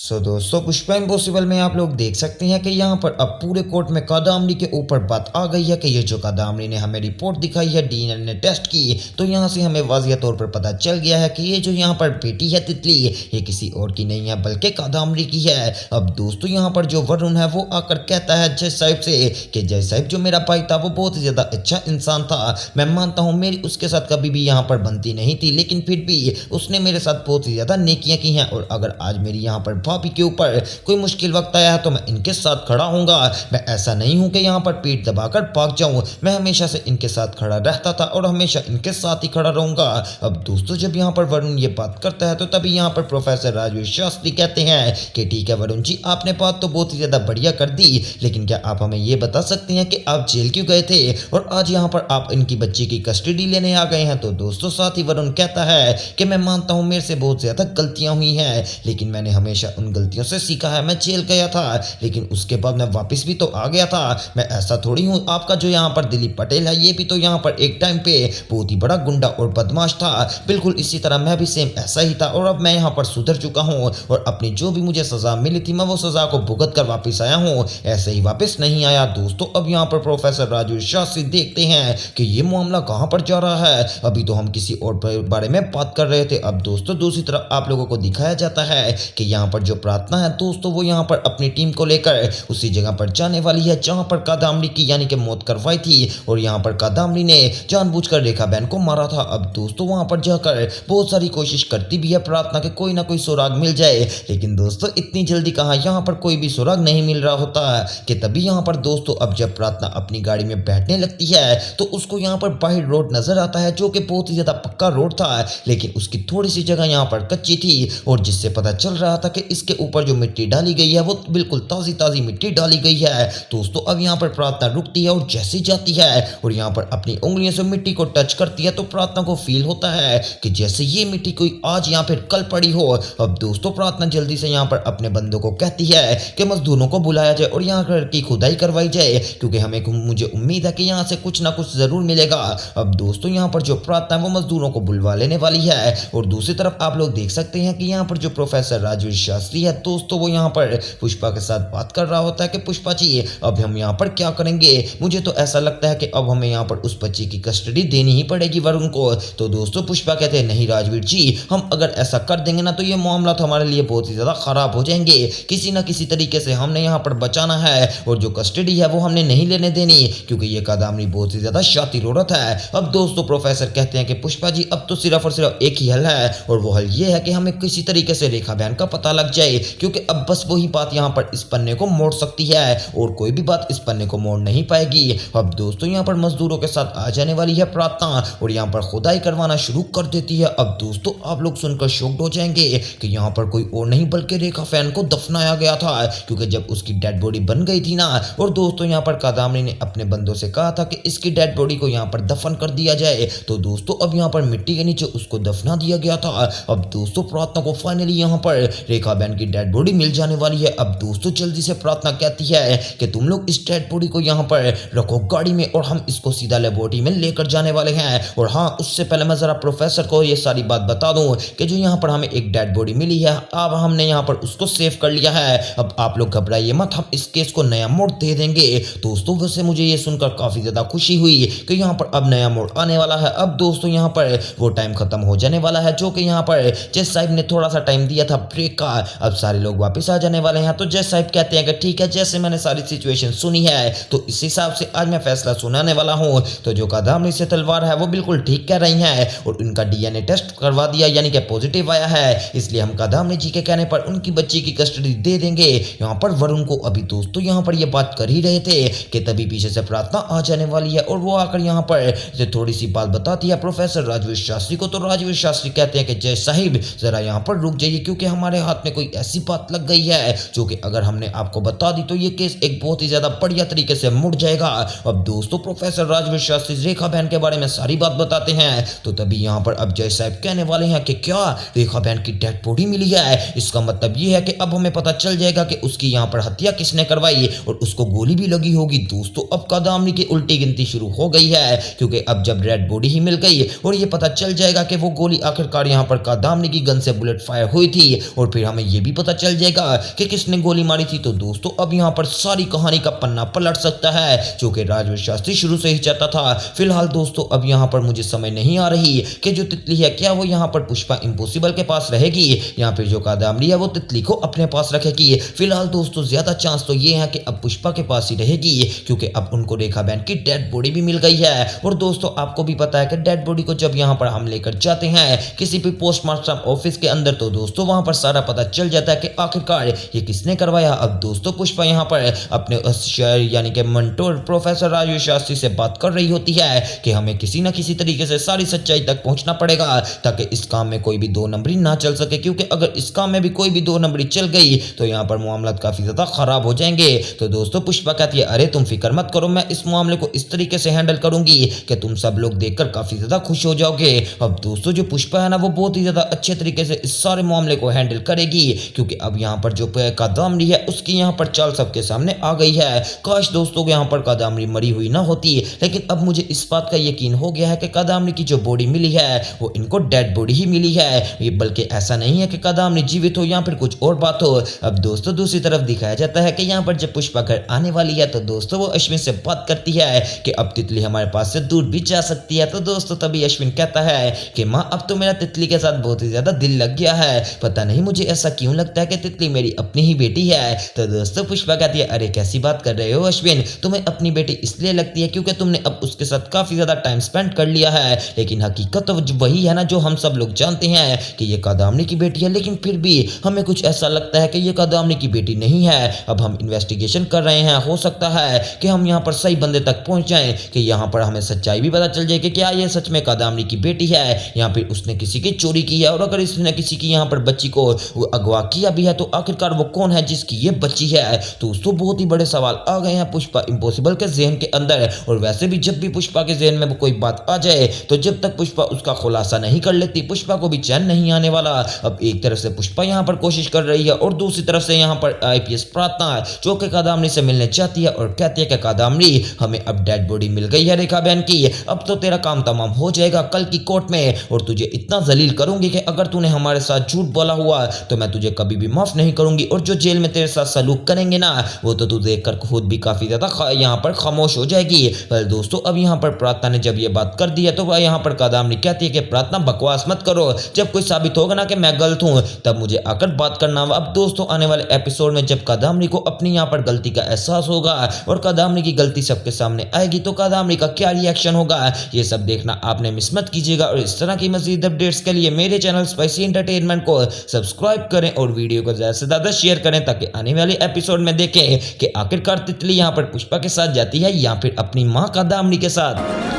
दोस्तों पुष्पा इम्पॉसिबल में आप लोग देख सकते हैं कि यहाँ पर अब पूरे कोर्ट में कादामनी के ऊपर बात आ गई है कि ये जो कादामनी ने हमें रिपोर्ट दिखाई है डीएनए टेस्ट की, तो यहाँ से हमें वाज़िया तौर पर पता चल गया है कि ये जो यहाँ पर बेटी है तितली, ये किसी और की नहीं है बल्कि कादामनी की है। अब दोस्तों यहाँ पर जो वरुण है वो आकर कहता है जज साहिब से कि जज साहिब जो मेरा भाई था वो बहुत ही ज़्यादा अच्छा इंसान था, मैं मानता हूँ मेरी उसके साथ कभी भी यहाँ पर बनती नहीं थी, लेकिन फिर भी उसने मेरे साथ बहुत ही ज़्यादा नेकियां की हैं और अगर आज मेरी यहाँ पर भाभी के ऊपर कोई मुश्किल वक्त आया है तो मैं इनके साथ खड़ा हूँगा। मैं ऐसा नहीं हूँ कि यहाँ पर पीठ दबाकर भाग जाऊँ, मैं हमेशा से इनके साथ खड़ा रहता था और हमेशा इनके साथ ही खड़ा रहूँगा। अब दोस्तों जब यहाँ पर वरुण ये बात करता है तो तभी यहाँ पर प्रोफेसर राजवीर शास्त्री कहते हैं कि ठीक है वरुण जी, आपने बात तो बहुत ही ज़्यादा बढ़िया कर दी, लेकिन क्या आप हमें ये बता सकते हैं कि आप जेल क्यों गए थे और आज यहाँ पर आप इनकी बच्ची की कस्टडी लेने आ गए हैं। तो दोस्तों साथ ही वरुण कहता है कि मैं मानता हूँ मेरे से बहुत ज़्यादा गलतियाँ हुई हैं, लेकिन मैंने हमेशा उन गलतियों से सीखा है। मैं जेल गया था लेकिन उसके बाद मैं वापस भी तो आ गया था, मैं ऐसा थोड़ी हूँ। आपका जो यहाँ पर दिलीप पटेल है ये भी तो यहाँ पर एक टाइम पे बहुत ही बड़ा गुंडा और बदमाश था, बिल्कुल इसी तरह मैं भी सेम ऐसा ही था और अब मैं यहाँ पर सुधर चुका हूँ और अपनी जो भी मुझे सज़ा मिली थी मैं वो सज़ा को भुगत कर वापस आया हूँ, ऐसे ही वापस नहीं आया। दोस्तों अब यहाँ पर प्रोफेसर राजवीर शास्त्री देखते हैं कि ये मामला कहाँ पर जा रहा है, अभी तो हम किसी और बारे में बात कर रहे थे। अब दोस्तों दूसरी तरफ आप लोगों को दिखाया जाता है कि यहाँ पर जो प्रार्थना है दोस्तों वो यहाँ पर अपनी टीम को लेकर उसी जगह पर जाने वाली है जहाँ पर कादामनी की यानी कि मौत करवाई थी और यहाँ पर कादामनी ने जानबूझकर रेखा बहन को मारा था। अब दोस्तों वहाँ पर जाकर बहुत सारी कोशिश करती भी है प्रार्थना के कोई ना कोई सुराग मिल जाए, लेकिन दोस्तों इतनी जल्दी कहाँ यहाँ पर कोई भी सुराग नहीं मिल रहा होता है कि तभी यहाँ पर दोस्तों अब जब प्रार्थना अपनी गाड़ी में बैठने लगती है तो उसको यहाँ पर बाहर रोड नजर आता है जो कि बहुत ही ज़्यादा पक्का रोड था, लेकिन उसकी थोड़ी सी जगह यहाँ पर कच्ची थी और जिससे पता चल रहा था कि इसके ऊपर जो मिट्टी डाली गई है वो बिल्कुल ताज़ी ताज़ी मिट्टी डाली गई है। दोस्तों अब यहाँ पर प्रार्थना रुकती है और जैसे जाती है और यहाँ पर अपनी उंगलियों से मिट्टी को टच करती है तो प्रार्थना को फील होता है कि जैसे ये मिट्टी कोई आज या फिर कल पड़ी हो। अब दोस्तों प्रार्थना जल्दी से यहाँ पर अपने बंदों को कहती है कि मजदूरों को बुलाया जाए और यहाँ घर की खुदाई करवाई जाए क्योंकि मुझे उम्मीद है कि यहाँ से कुछ ना कुछ ज़रूर मिलेगा। अब दोस्तों यहाँ पर जो प्रार्थना है वो मजदूरों को बुलवा लेने वाली है और दूसरी तरफ आप लोग देख सकते हैं कि यहाँ पर जो प्रोफेसर राजवीर शास्त्री है दोस्तों वो यहाँ पर पुष्पा के साथ बात कर रहा होता है कि पुष्पा जी अब हम यहाँ पर क्या करेंगे, मुझे तो ऐसा लगता है कि अब हमें यहाँ पर उस बच्ची की कस्टडी देनी ही पड़ेगी वरुण को। तो दोस्तों पुष्पा कहते हैं नहीं राजवीर जी, हम अगर ऐसा कर देंगे ना तो ये मामला तो हमारे लिए बहुत ही ज़्यादा ख़राब हो जाएंगे, किसी ना किसी तरीके से हमने यहाँ पर बचाना है और जो कस्टडी है वो हमने नहीं लेने देनी क्योंकि ये कादामनी बहुत ही ज़्यादा शातिर औरत है। अब दोस्तों प्रोफेसर कहते हैं कि पुष्पा जी अब तो सिर्फ और सिर्फ एक ही हल है और वो हल ये है कि हमें किसी तरीके से रेखा बहन का पता लग जाए क्योंकि अब बस वही बात यहाँ पर इस पन्ने को मोड़ सकती है और कोई भी बात इस पन्ने को मोड़ नहीं पाएगी। अब दोस्तों यहाँ पर मजदूरों के साथ आ जाने वाली है प्रार्थना और यहाँ पर खुदाई करवाना शुरू कर देती है। अब दोस्तों आप लोग सुनकर शॉक्ड हो जाएंगे कि यहाँ पर कोई और नहीं बल्कि रेखा बहन को दफनाया गया था क्योंकि जब उसकी डेड बॉडी बन गई थी ना और दोस्तों यहाँ पर कादामनी ने अपने बंदों से कहा था कि इसकी डेड बॉडी को यहाँ पर दफन कर दिया जाए, तो दोस्तों अब यहाँ पर मिट्टी के नीचे उसको दफना दिया गया था। अब दोस्तों प्रार्थना को फाइनली यहाँ पर रेखा बहन की डेड बॉडी मिल जाने वाली है। अब दोस्तों जल्दी से प्रार्थना कहती है कि तुम लोग इस डेड बॉडी को यहाँ पर रखो गाड़ी में और हम इसको सीधा लेबोरेटरी में लेकर जाने वाले हैं। और हाँ उससे पहले मैं ज़रा प्रोफेसर को ये सारी बात बता दूँ कि जो यहाँ पर हमें एक डेड बॉडी मिली है अब हमने यहाँ पर उसको सेव कर लिया है, अब आप लोग घबराइए मत, हम इस केस को नया मोड़ दे देंगे। दोस्तों वैसे मुझे ये सुनकर काफ़ी ज़्यादा खुशी हुई कि यहाँ पर अब नया मोड़ आने वाला है। अब दोस्तों यहाँ पर वो टाइम खत्म हो जाने वाला है जो कि यहाँ पर जज साहब ने थोड़ा सा टाइम दिया था ब्रेक का, अब सारे लोग वापस आ जाने वाले हैं। तो जज साहब कहते हैं कि ठीक है जैसे मैंने सारी सिचुएशन सुनी है तो इस हिसाब से आज मैं फैसला सुनाने वाला हूँ। तो जो कादामनी से तलवार है वो बिल्कुल ठीक कह रही हैं और उनका डीएनए टेस्ट करवा दिया यानी कि पॉजिटिव आया है, इसलिए हम कादामनी जी के कहने पर उनकी बच्ची की कस्टडी दे देंगे यहाँ पर वरुण को। अभी दोस्तों यहाँ पर ये बात कर ही रहे थे कि तभी पीछे से प्रार्थना आ जाने वाली है और वो आकर यहाँ पर थोड़ी सी बात बताती है प्रोफेसर राजवीर शास्त्री को। तो राजवीर शास्त्री कहते हैं कि जय साहिब जरा यहाँ पर रुक जाइए क्योंकि हमारे हाथ में कोई ऐसी बात लग गई है जो कि अगर हमने आपको बता दी तो ये केस एक बहुत ही ज्यादा बढ़िया तरीके से मुड़ जाएगा। अब दोस्तों प्रोफेसर राजवीर शास्त्री रेखा बहन के बारे में सारी बात बताते हैं तो तभी यहाँ पर अब जय साहब कहने वाले हैं कि क्या रेखा बहन की डेड बॉडी मिली है, इसका मतलब ये है कि अब हमें पता चल जाएगा कि उसकी यहाँ पर हत्या किसने करवाई और उसको गोली भी लगी होगी। दोस्तों अब कादामनी की उल्टी गिनती शुरू हो गई है क्योंकि अब जब डेड बॉडी ही मिल गई और ये पता चल जाएगा कि वो गोली आखिरकार यहाँ पर कादामनी की गन से बुलेट फायर हुई थी और फिर हमें ये भी पता चल जाएगा कि किसने गोली मारी थी। तो दोस्तों अब यहाँ पर सारी कहानी का पन्ना पलट सकता है, जो कि राजवीर शास्त्री शुरू से ही चाहता था। फिलहाल दोस्तों अब यहाँ पर मुझे समझ नहीं आ रही कि जो तितली है क्या वो यहाँ पर पुष्पा इम्पॉसिबल के पास रहेगी या फिर जो कादम्बरी है वो तितली को अपने पास रखेगी। फिलहाल दोस्तों ज्यादा चांस तो ये है कि अब पुष्पा के पास ही रहेगी, क्योंकि अब उनको रेखा बहन की डेड बॉडी भी मिल गई है। और दोस्तों आपको भी पता है कि डेड बॉडी को जब यहाँ पर हम लेकर जाते हैं किसी भी पोस्टमार्टम ऑफिस के अंदर, तो दोस्तों वहां पर सारा पता चल जाता है कि आखिरकार ये किसने करवाया। अब दोस्तों पुष्पा यहाँ पर अपने शहर यानी कि मंटोर प्रोफेसर राजवीर शास्त्री से बात कर रही होती है कि हमें किसी न किसी तरीके से सारी सच्चाई तक पहुंचना पड़ेगा, ताकि इस काम में कोई भी दो नंबरी ना चल सके, क्योंकि अगर इस काम में भी कोई भी दो नंबरी चल गई तो यहाँ पर मामला काफी ज्यादा खराब हो जाएंगे। तो दोस्तों पुष्पा कहती है अरे तुम फिक्र मत करो, मैं इस मामले को इस तरीके से हैंडल करूंगी कि तुम सब लोग देखकर काफी ज्यादा खुश हो जाओगे। अब दोस्तों जो पुष्पा है ना वो बहुत ही ज्यादा अच्छे तरीके से इस सारे मामले को हैंडल करेगी, क्योंकि अब यहाँ पर जो कादम्बरी है उसकी यहाँ पर चाल सबके सामने आ गई है। काश दोस्तों यहाँ पर कादम्बरी मरी हुई ना होती, लेकिन अब मुझे इस बात का यकीन हो गया है कि कादम्बरी की जो बॉडी मिली है वो इनको डेड बॉडी ही मिली है, ये बल्कि ऐसा नहीं है कि कादम्बरी जीवित हो या फिर कुछ और बात हो। अब दोस्तों दूसरी तरफ दिखाया जाता है कि यहाँ पर जब पुष्पा घर आने वाली है तो दोस्तों वो अश्विन से बात करती है कि अब तितली हमारे पास से दूर भी जा सकती है। तो दोस्तों तभी अश्विन कहता है कि माँ अब तो मेरा तितली के साथ बहुत ही ज्यादा दिल लग गया है, पता नहीं मुझे ऐसा क्यों लगता है कि तितली मेरी अपनी ही बेटी है। तो दोस्तों पुष्पा कहती है अरे कैसी बात कर रहे हो अश्विन, तुम्हें अपनी बेटी इसलिए लगती है क्योंकि तुमने अब उसके साथ काफी ज्यादा टाइम स्पेंड कर लिया है, लेकिन हकीकत तो वही है ना जो हम सब लोग जानते हैं कि ये कादम्बरी की बेटी है, लेकिन फिर भी हमें कुछ ऐसा लगता है कि ये कादम्बरी की बेटी नहीं है। अब हम इन्वेस्टिगेशन कर रहे हैं, हो सकता है कि हम यहाँ पर सही बंदे तक पहुंच जाएं, कि यहाँ पर हमें सच्चाई भी पता चल जाए कि क्या ये सच में कादम्बरी की बेटी है या फिर उसने किसी की चोरी की है, और अगर इसने किसी की यहाँ पर बच्ची को अगवा किया भी है तो आखिरकार वो कौन है जिसकी ये बच्ची है। तो दोस्तों बहुत ही बड़े सवाल आ गए हैं पुष्पा इम्पॉसिबल के जहन के अंदर, और वैसे भी जब भी पुष्पा के जहन में कोई बात आ जाए तो जब तक पुष्पा उसका खुलासा नहीं कर लेती पुष्पा को भी चैन नहीं आने वाला। अब एक तरफ से पुष्पा यहाँ पर कोशिश कर रही है और दूसरी तरफ से यहाँ पर आईपीएस प्रार्थना जो कि कादम्बरी से मिलने चाहती है और कहती है कि कादम्बरी हमें अब डेड बॉडी मिल गई है रेखा बहन की, अब तो तेरा काम तमाम हो जाएगा कल की कोर्ट में, और तुझे इतना जलील करूंगी कि अगर तूने हमारे साथ झूठ बोला हुआ तो मैं तुझे कभी भी माफ नहीं करूंगी, और जो जेल में तेरे साथ सलूक करेंगे ना वो तो तू देखकर खुद भी काफी ज्यादा यहाँ पर खामोश हो जाएगी। पर दोस्तों अब यहाँ पर प्रार्थना ने जब ये बात कर दी है तो वह यहाँ पर कादम्बरी कहती है कि प्रार्थना बकवास मत करो, जब कोई साबित होगा ना कि मैं गलत हूँ तब मुझे आकर बात करना। अब दोस्तों आने वाले एपिसोड में जब कादम्बरी को अपनी यहाँ पर गलती का एहसास होगा और कादम्बरी की गलती सबके सामने आएगी तो कादम्बरी का क्या रिएक्शन होगा ये सब देखना आपने मिस मत कीजिएगा, और इस तरह की मजीद अपडेट्स के लिए मेरे चैनल स्पाइसी एंटरटेनमेंट को सब्सक्राइब करें और वीडियो को ज्यादा से ज्यादा शेयर करें, ताकि आने वाले एपिसोड में देखें कि आखिरकार तितली यहाँ पर पुष्पा के साथ जाती है या फिर अपनी माँ कादम्बरी के साथ।